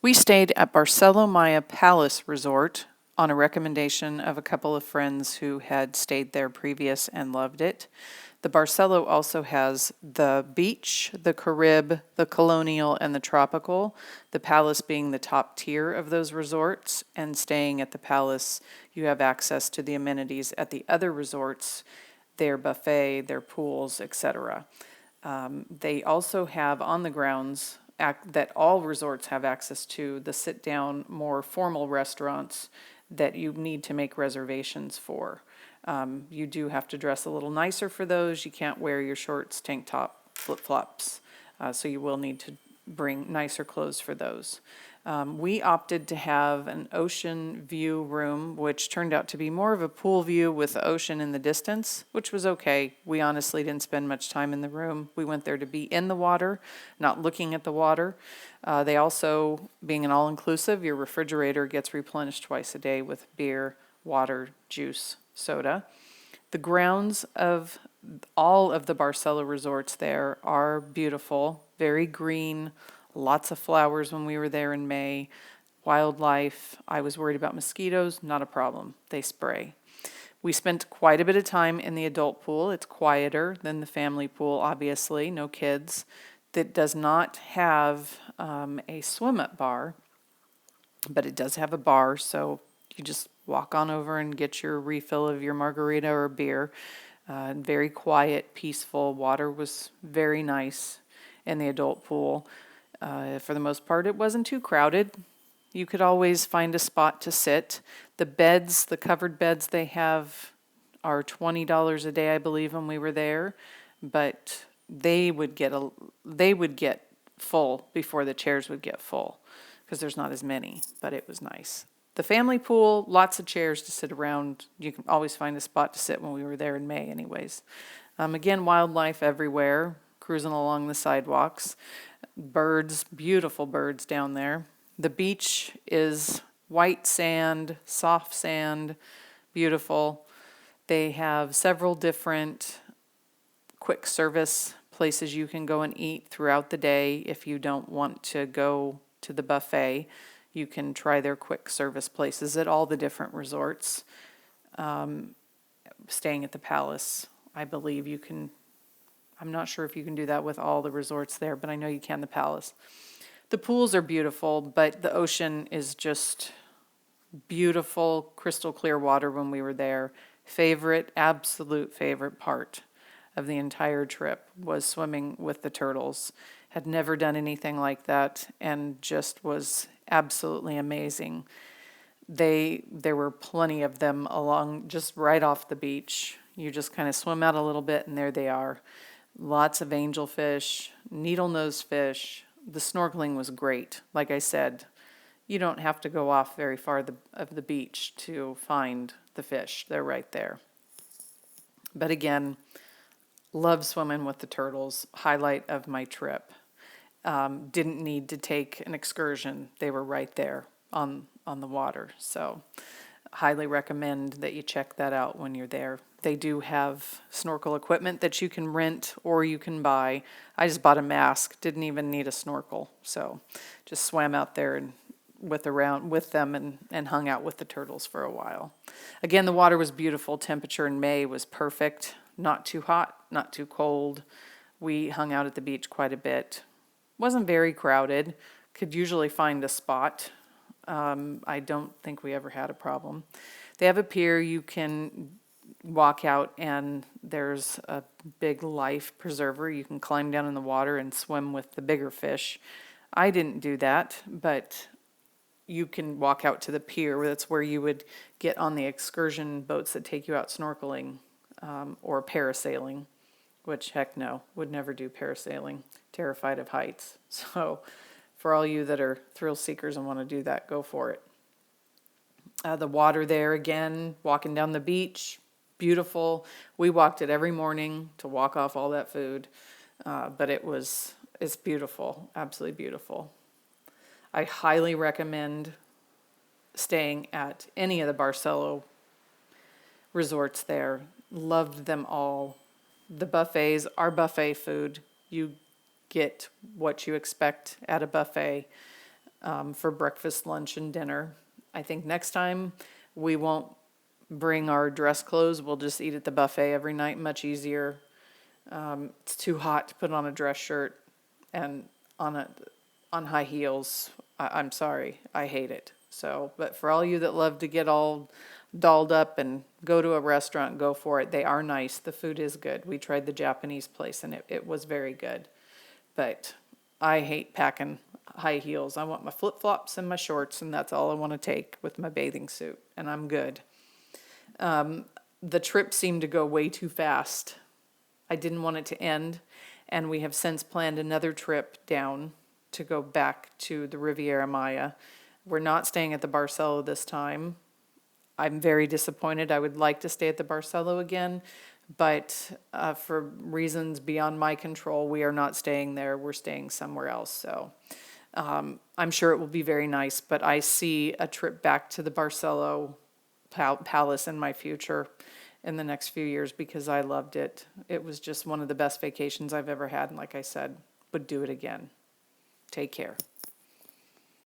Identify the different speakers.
Speaker 1: We stayed at Barcelo Maya Palace Resort on a recommendation of a couple of friends who had stayed there previous and loved it. The Barcelo also has the beach, the Carib, the Colonial, and the Tropical, the Palace being the top tier of those resorts, and staying at the Palace, you have access to the amenities at the other resorts, their buffet, their pools, etc. They also have on the grounds that all resorts have access to the sit-down, more formal restaurants that you need to make reservations for. You do have to dress a little nicer for those. You can't wear your shorts, tank top, flip-flops. So you will need to bring nicer clothes for those. We opted to have an ocean view room, which turned out to be more of a pool view with the ocean in the distance, which was okay. We honestly didn't spend much time in the room. We went there to be in the water, not looking at the water. They also, being an all-inclusive, your refrigerator gets replenished twice a day with beer, water, juice, soda. The grounds of all of the Barcelo resorts there are beautiful, very green, lots of flowers when we were there in May. Wildlife, I was worried about mosquitoes, not a problem. They spray. We spent quite a bit of time in the adult pool. It's quieter than the family pool, obviously, no kids. That does not have a swim-up bar, but it does have a bar, so you just walk on over and get your refill of your margarita or beer. Very quiet, peaceful. Water was very nice in the adult pool. For the most part, it wasn't too crowded. You could always find a spot to sit. The beds, the covered beds they have are $20 a day, I believe, when we were there, but they would get full before the chairs would get full because there's not as many, but it was nice. The family pool, lots of chairs to sit around. You can always find a spot to sit when we were there in May anyways. Again, wildlife everywhere, cruising along the sidewalks. Birds, beautiful birds down there. The beach is white sand, soft sand, beautiful. They have several different quick service places you can go and eat throughout the day. If you don't want to go to the buffet, you can try their quick service places at all the different resorts. Staying at the Palace, I believe you can. I'm not sure if you can do that with all the resorts there, but I know you can the Palace. The pools are beautiful, but the ocean is just beautiful, crystal clear water when we were there. Absolute favorite part of the entire trip was swimming with the turtles. Had never done anything like that and just was absolutely amazing. There were plenty of them along just right off the beach. You just kind of swim out a little bit and there they are. Lots of angelfish, needle-nosed fish. The snorkeling was great. Like I said, you don't have to go off very far of the beach to find the fish. They're right there. But again, love swimming with the turtles. Highlight of my trip. Didn't need to take an excursion. They were right there on the water. So highly recommend that you check that out when you're there. They do have snorkel equipment that you can rent or you can buy. I just bought a mask, didn't even need a snorkel. So just swam out there and with them and hung out with the turtles for a while. Again, the water was beautiful. Temperature in May was perfect. Not too hot, not too cold. We hung out at the beach quite a bit. Wasn't very crowded. Could usually find a spot. I don't think we ever had a problem. They have a pier. You can walk out and there's a big life preserver. You can climb down in the water and swim with the bigger fish. I didn't do that, but you can walk out to the pier. That's where you would get on the excursion boats that take you out snorkeling or parasailing, which heck no, would never do parasailing. Terrified of heights. So for all you that are thrill seekers and want to do that, go for it. The water there again, walking down the beach, beautiful. We walked it every morning to walk off all that food, but it's beautiful, absolutely beautiful. I highly recommend staying at any of the Barcelo resorts there. Loved them all. The buffets are buffet food. You get what you expect at a buffet. for breakfast, lunch, and dinner. I think next time we won't bring our dress clothes. We'll just eat at the buffet every night, much easier. It's too hot to put on a dress shirt and on high heels. I'm sorry, I hate it. So, but for all you that love to get all dolled up and go to a restaurant, go for it. They are nice. The food is good. We tried the Japanese place and it was very good. But I hate packing high heels. I want my flip-flops and my shorts, and that's all I want to take with my bathing suit, and I'm good. The trip seemed to go way too fast. I didn't want it to end, and we have since planned another trip down to go back to the Riviera Maya. We're not staying at the Barcelo this time. I'm very disappointed. I would like to stay at the Barcelo again, but for reasons beyond my control, we are not staying there. We're staying somewhere else. So I'm sure it will be very nice, but I see a trip back to the Barcelo Palace in my future in the next few years because I loved it. It was just one of the best vacations I've ever had, and like I said, would do it again. Take care.